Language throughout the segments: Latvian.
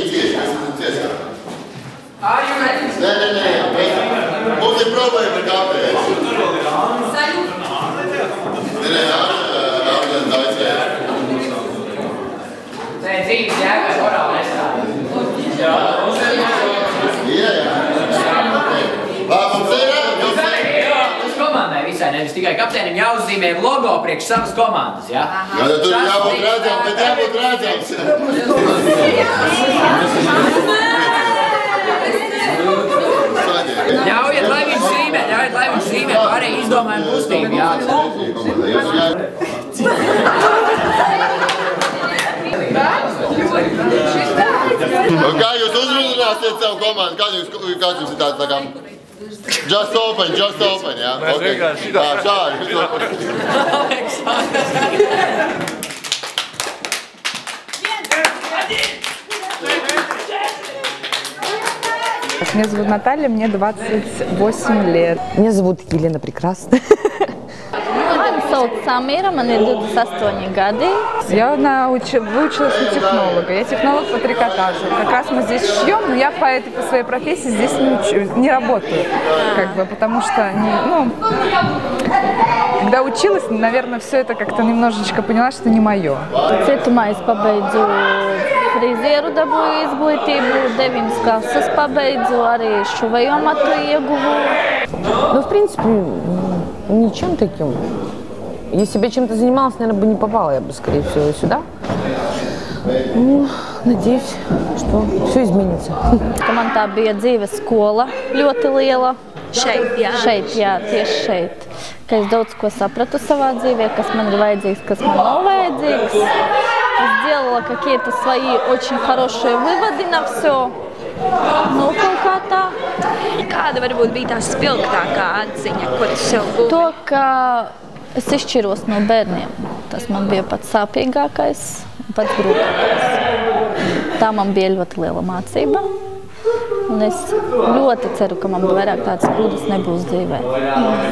интересно. Не, мы не пробуем прикапывать. Салют. Komandai visai, nevis tikai kapteinim jāuzzīmē logo priekš savas komandas, ja? Jā, tur jābūt redzam, bet jābūt redzams. Ļaujiet, lai viņš zīmē, pārējie izdomājumi kustību, jā. Kā jūs uzrunāsiet savu komandu? Kāds jums ir tāds tā kā? Just open, jā? Okay. Šādi. Меня зовут Наталья, мне 28 лет. Меня зовут Елена Прекрасная. Mani sauc Samira, man ir 28 gadi. Я выучилась на технолога. Я технолог по трикотажу. Как раз мы здесь шьем, но я по своей профессии здесь не работаю. Потому что, когда училась, наверное, все это как-то немножечко поняла, что не мое. Cietumā es pabeidzu frizieru dabūju izglītību, 9 klases pabeidzu, arī šuveju amatu ieguvu. Ну, в принципе, ничем таким. Если бы я чем-то занималась, наверное, бы не попала я бы, скорее всего, сюда. Ну, надеюсь, что все изменится. Man tā bija dzīves skola, ļoti liela. Šeit, jā. Tieši šeit. Ka es daudz ko sapratu savā dzīvē, kas man ir vajadzīgs, kas man nav vajadzīgs. Es сделала какие-то свои очень хорошие выводы на все. Nu, kaut kā tā. Kāda varbūt bija tā spilgtākā atziņa, ko tu sev būvi? To, ka es izšķiros no bērniem. Tas man bija pats sāpīgākais un pats grūtākais. Tā man bija ļoti liela mācība. Un es ļoti ceru, ka man vairāk tādas kļūdas nebūs dzīvē.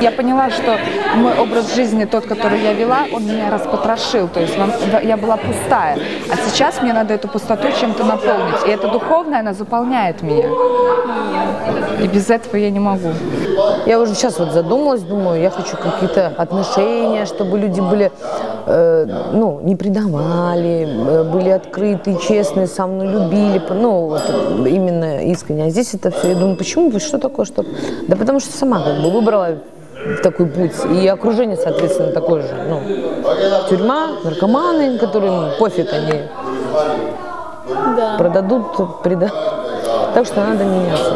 Я поняла, что мой образ жизни, тот, который я вела, он меня распотрошил. То есть я была пустая. А сейчас мне надо эту пустоту чем-то наполнить. И эта духовная, она заполняет меня. И без этого я не могу. Я уже сейчас вот задумалась, думаю, я хочу какие-то отношения, чтобы люди были, не предавали, были открыты, честные, со мной любили, именно искренне. А здесь это все, я думаю, почему, что такое, что? Да потому что сама как бы выбрала такой путь, и окружение, соответственно, такое же. Тюрьма, наркоманы, которым пофиг, они продадут, предадут. Так что надо меняться.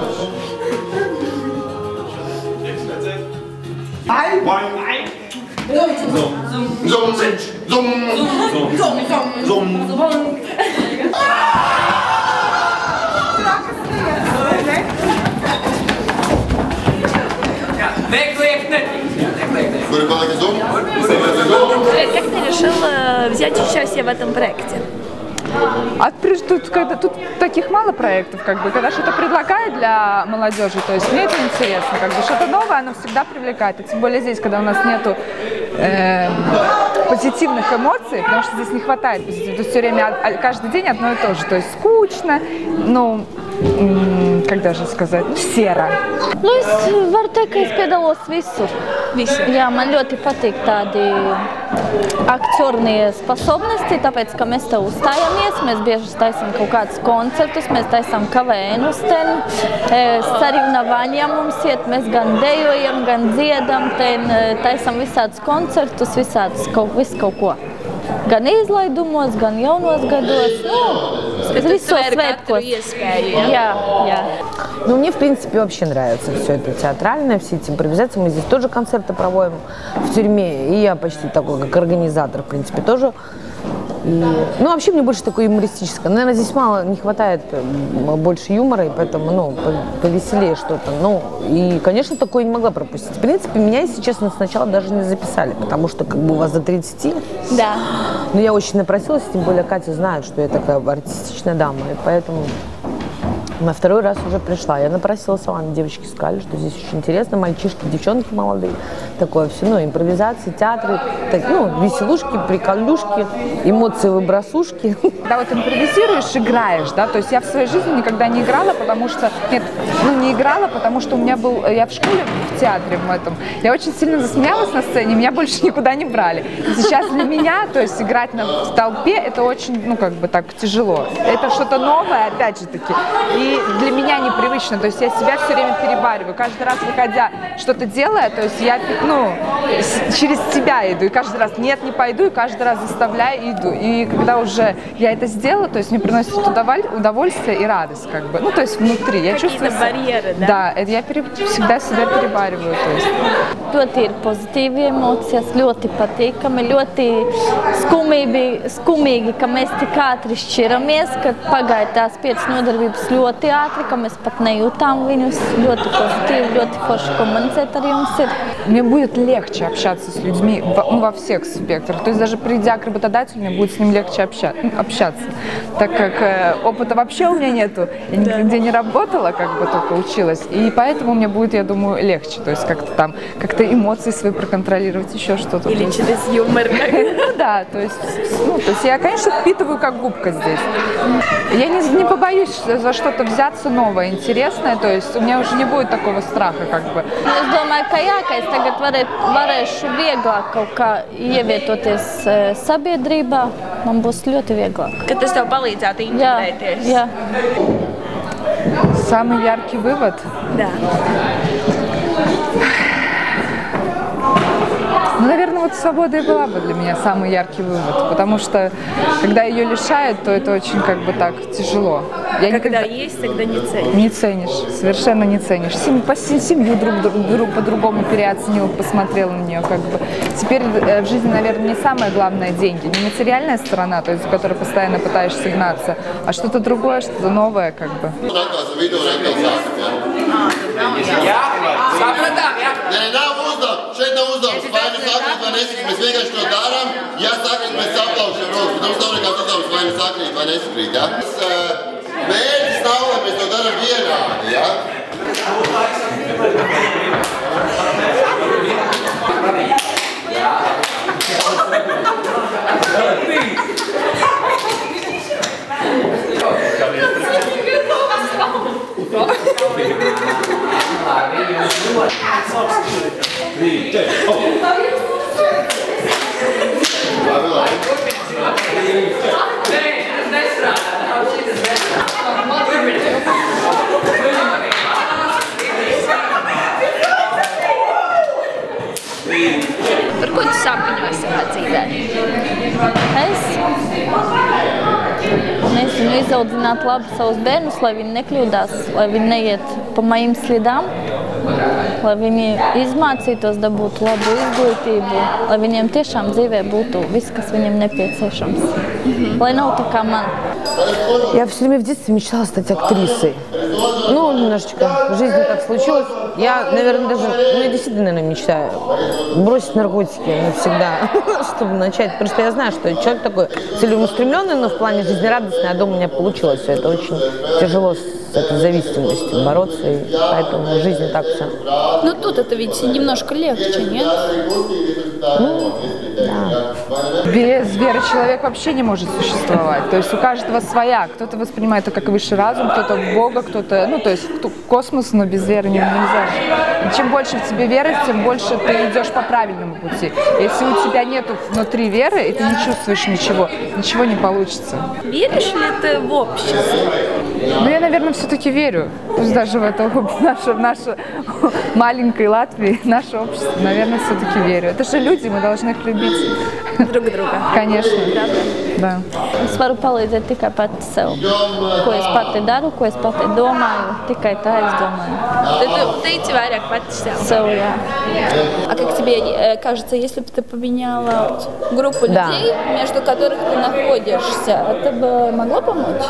Как ты решил взять участие в этом проекте? Тут таких мало проектов, когда что-то предлагают для молодежи, то есть мне это интересно, что-то новое, оно всегда привлекает, и тем более здесь, когда у нас нету позитивных эмоций, потому что здесь не хватает позитива, все время, каждый день одно и то же, то есть скучно, как даже сказать, серо. Es varu teikt, ka es piedalos visur. Jā, man ļoti patīk tādi aktornie способности, tāpēc, ka mēs te uzstājamies, mēs bieži taisam kaut kādus koncertus, mēs taisam kavēnus ten, sarunāvaņā mums iet, mēs gan dejojam, gan dziedam, ten taisam visādus koncertus, visu kaut ko. Gan izlaidumos, gan jaunos gados, visos svētkos. Jā. Мне, в принципе, вообще нравится все это театральное, все эти импровизации. Мы здесь тоже концерты проводим в тюрьме, и я почти такой, как организатор, в принципе, тоже. Вообще мне больше такое юмористическое. Наверное, здесь не хватает больше юмора, и поэтому, повеселее что-то. И, конечно, такое не могла пропустить. В принципе, меня, если честно, сначала даже не записали, потому что у вас до 30. Да. Но я очень напросилась, тем более Катя знает, что я такая артистичная дама, и поэтому На второй раз уже пришла. Я напросилась сама, девочки сказали, что здесь очень интересно, мальчишки, девчонки молодые. Такое все, ну, импровизации, театры, так, ну, веселушки, приколюшки, эмоции, выбросушки. Когда вот импровизируешь, играешь, да, то есть я в своей жизни никогда не играла, потому что, нет, ну не играла, потому что у меня был, я в школе, в театре в этом, я очень сильно засмеялась на сцене, меня больше никуда не брали. И сейчас для меня, то есть играть в толпе, это очень, ну как бы так, тяжело. Это что-то новое, опять же таки, и для меня непривычно, то есть я себя все время перебариваю, каждый раз выходя, что-то делая, то есть я, ну, через себя иду, и каждый раз нет, не пойду, и каждый раз заставляю и иду. И когда уже я это сделала, то есть мне приносит удовольствие и радость, как бы, ну, то есть внутри. Я чувствую барьеры, да? Да, это я всегда себя перебариваю, то есть. Ļoti ir pozitīvi emocijas, ļoti patīkami, ļoti skumīgi, ka mēs tik ātri šķiramies, ka pagāja tās 5 nodarbības ļoti ātri, ka mēs pat nejūtām viņus. Ļoti pozitīvi, ļoti forši komunicēt ar jums ir. Мне будет легче общаться с людьми во всех спектрах. То есть даже придя к работодателю, мне будет с ним легче общаться. Так как опыта вообще у меня нету, я нигде не работала, как бы только училась. И поэтому мне будет, я думаю, легче. То есть как-то там, как-то эмоции свои проконтролировать, еще что-то. Или через юмор. Ну да, то есть я, конечно, впитываю как губка здесь. Я не побоюсь за что-то взяться новое, интересное. То есть у меня уже не будет такого страха, как бы. Es domāju, ka jā, ka es tagad varēšu vieglāk kaut kā ievietoties sabiedrībā. Man būs ļoti vieglāk. Ka tas tev palīdzētu integrēties. Jā. Самый яркий вывод? Да. Ну, наверное, вот свобода и была бы для меня самый яркий вывод, потому что, когда ее лишают, то это очень как бы так тяжело. Я Когда есть, тогда не ценишь. Не ценишь, совершенно не ценишь. Семью друг по-другому переоценила, посмотрела на нее как бы. Теперь в жизни, наверное, не самое главное деньги, не материальная сторона, то есть в которой постоянно пытаешься гнаться, а что-то другое, что-то новое как бы. Sakrīt, vai nesakrīt, mēs vienkārši to darām. Ja sakrīt, mēs saplaušam rokas, bet mums nav nekāds uzdevums, vai mēs sakrīt, vai nesakrīt, ja? Mērķis nav, lai mēs to darām vienādi, ja? Par ko tu sapņo savā dzīvē? Es nezinu, izaudzināt labi savus bērnus, lai viņi nekļūdās, lai viņi neiet pa majiem slidām, lai viņi izmācītos, dabūtu labu izglītību, lai viņiem tiešām dzīvē būtu viss, kas viņiem nepieciešams. Lai nav tā kā man. Я все время в детстве мечтала стать актрисой. Ну, немножечко в жизни так случилось. Я, наверное, даже, я действительно, наверное, мечтаю бросить наркотики навсегда, чтобы начать. Потому что я знаю, что человек такой целеустремленный, но в плане жизнерадостный, а дома у меня получилось все. Это очень тяжело с этой зависимостью бороться, и поэтому в жизни так все. Ну тут это ведь немножко легче, нет? Ну, да. Без веры человек вообще не может существовать. То есть у каждого своя. Кто-то воспринимает это как высший разум, кто-то в Бога, кто-то, ну то есть в космос, но без веры нельзя. И чем больше в тебе веры, тем больше ты идешь по правильному пути. Если у тебя нету внутри веры, и ты не чувствуешь ничего не получится. Веришь ли ты в общество? Ну, я, наверное, все-таки верю. Пусть даже в это в нашу маленькой Латвии, наше общество, наверное, все-таки верю. Это же люди, мы должны их любить. Друг друга. Конечно. Да. Es varu palīdzēt tikai pati sev. Ko es pati daru, ko es pati domāju, tikai tā es domāju. Ты тейти vairāk pati sev. Sev, jā. А как тебе кажется, если бы ты поменяла группу Да. людей, между которых ты находишься, это бы могло помочь?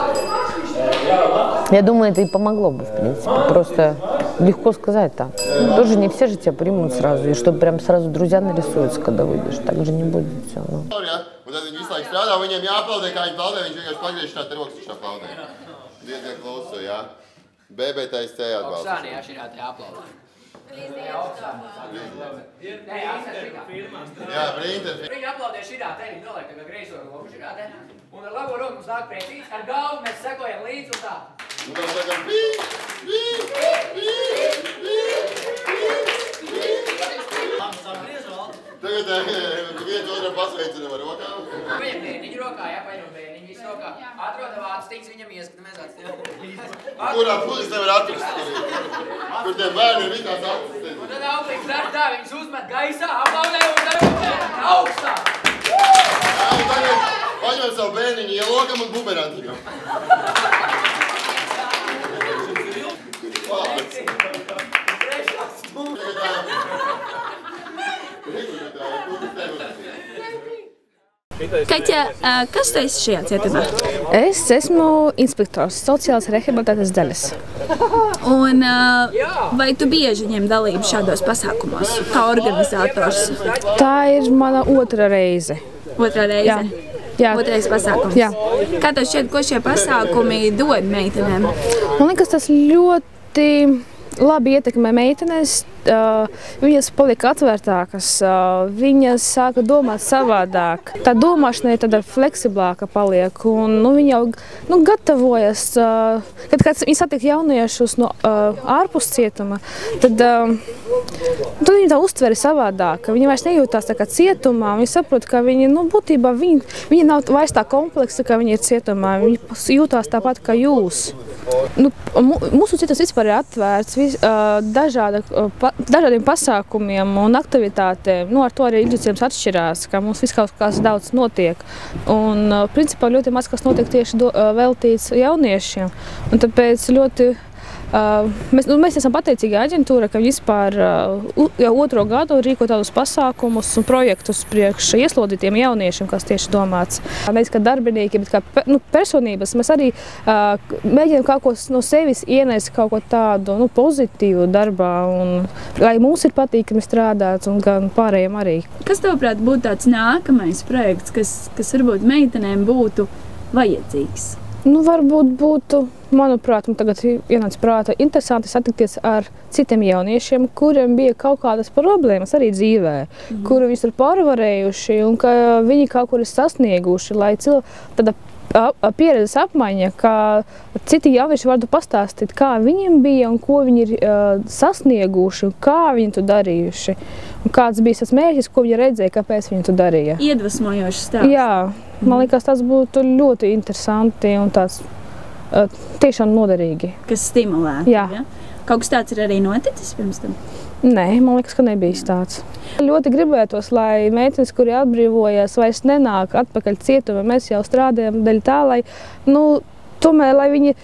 Я думаю, это и помогло бы, в принципе. Просто легко сказать так. Тоже не все же тебя примут сразу. И чтобы прям сразу друзья нарисуются, когда выйдешь. Так же не будет все. Ну. Un tad viņi visu laiku strādā, viņiem jāaplaudē, kā viņi plaudē, viņš vienkārši pagriež tā rokas, viņš tā plaudē. Diezgan klusu, jā. BBTSC atbalsts. Oksāni, jā, šī te aplaudē. Nē, Jā, printer. Viņi aplaudē šitā te, viņi noliek tagad greizo roku šitā te. Un ar labo roku mums nāk priecīgs, ar galvu mēs sekojam līdzi un tā. Un tā sakam, pī. Tagad viens otram pasveicinam ar rokām. Paņem bērniņu rokā, jā, paņem bērniņu visu rokā. Atroda vācu tiks, viņam ieskatāmies acis. Kurā pulis nevar atrast? Kur tie bērni ir visās acis? Un tad auklīgs dara tā, viņus uzmet gaisā, aplaudē un dara augstā. Jā, un tagad paņem savu bērniņu ielokam un bumerantiņam. Kaķa, kas tu esi šajā cietumā? Es esmu inspektors sociālās rehabilitācijas daļas. Un vai tu bieži ņem dalību šādos pasākumos, kā organizators? Tā ir mana otra reize. Otrā reize? Jā. Jā. Otrais pasākums? Jā. Kā tev šķiet, ko šie pasākumi dod meitenēm? Man liekas, tas ļoti labi ietekmē meitenes. Viņas paliek atvērtākas, viņas sāka domāt savādāk. Tā domāšana ir tāda fleksiblāka paliek, un viņa jau gatavojas. Kad viņi satiek jauniešus no ārpus cietuma, tad viņi tā uztver savādāk. Viņi vairs nejūtās tā kā cietumā, viņi saprot, ka viņi, būtībā viņi nav vairs tā kompleksa, ka viņi ir cietumā. Viņi jūtās tāpat kā jūs. Mūsu cietums vispār ir atvērts dažādiem pasākumiem un aktivitātēm. Ar to arī Ilģiciems atšķirās, ka mums viss kaut kas daudz notiek. Un principā ļoti maz kas notiek tieši veltīts jauniešiem. Un tāpēc ļoti mēs esam pateicīgi aģentūra, ka vispār jau otro gadu rīko tādus pasākumus un projektus priekš ieslodzītiem jauniešiem, kas tieši domāts. Mēs kā darbinieki, bet kā personības, mēs arī mēģinām kaut ko no sevis ienest kaut ko tādu pozitīvu darbā, un lai mums ir patīkami strādāt, un gan pārējiem arī. Kas tavuprāt būtu tāds nākamais projekts, kas varbūt meitenēm būtu vajadzīgs? Varbūt būtu, manuprāt, man tagad ienāca prātā interesanti satikties ar citiem jauniešiem, kuriem bija kaut kādas problēmas arī dzīvē, kuru viņus ir pārvarējuši un ka viņi kaut kur ir sasnieguši, lai tāda pieredzes apmaiņa, ka citi jaunieši varētu pastāstīt, kā viņiem bija un ko viņi ir sasnieguši un kā viņi to darījuši. Un kāds bija tas mērķis, ko viņi redzēja, kāpēc viņi to darīja. Iedvesmojošs stāsts. Jā, man liekas, tas būtu ļoti interesanti un tāds tiešām noderīgi. Kas stimulētu, ja? Kaut kas tāds ir arī noticis pirms tam? Nē, man liekas, ka nebija tāds. Ļoti gribētos, lai meitenes, kuri atbrīvojas, vairs nenāk atpakaļ cietumā. Mēs jau strādājam daļ tā, lai, tomēr, lai viņi,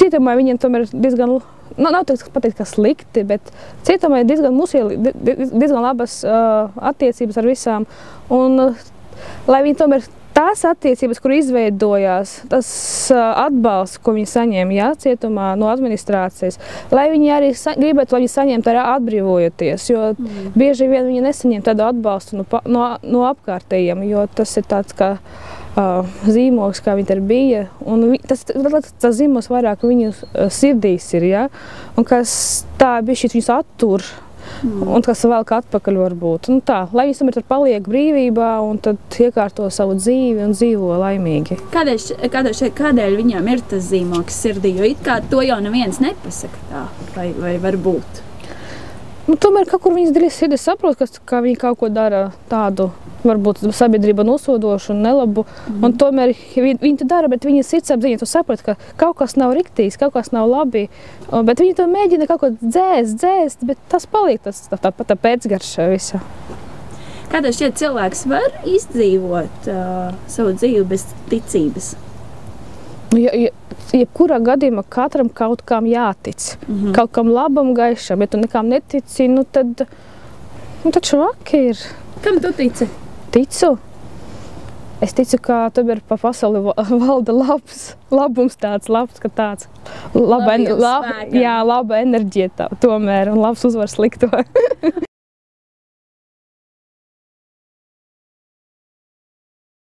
cietumā viņiem tomēr diezgan, nav pateikt, ka slikti, bet cietumā ir diezgan labas attiecības ar visām. Un, lai viņi tomēr tās attiecības, kur izveidojās, tas atbalsts, ko viņi saņēma cietumā no administrācijas, lai viņi arī gribētu, lai viņi saņemtu arī atbrīvojoties, jo bieži vien viņi nesaņem tādu atbalstu no apkārtējiem, jo tas ir tāds kā zīmogs, kā viņi tur bija, un tas zīmogs vairāk viņu sirdīs ir, un kas tā bišķīt viņus attur, un kas velk atpakaļ varbūt. Lai viņi tomēr tur paliek brīvībā un tad iekārto savu dzīvi un dzīvo laimīgi. Kādēļ viņām ir tas zīmogs sirdī, jo it kā to jau neviens nepasaka tā, vai varbūt? Tomēr kaut kur viņas dziļi sirdī saprot, ka viņi kaut ko dara tādu, varbūt sabiedrība nosodošu un nelabu, un tomēr viņi to dara, bet viņa sirdsapziņa to saprot, ka kaut kas nav riktīgs, kaut kas nav labi, bet viņi to mēģina kaut ko dzēst, bet tas paliek tā pēcgarša visa. Kā tev šķiet, cilvēks var izdzīvot savu dzīvi bez ticības? Jebkurā gadījumā katram kaut kam jātic, kaut kam labam, gaišam, ja tu nekām netici, tad švaki ir. Kam tu tici? Ticu. Es ticu, ka tomēr pa pasauli valda labums tāds labs, ka tāds laba enerģija tomēr un labs uzvar slikto.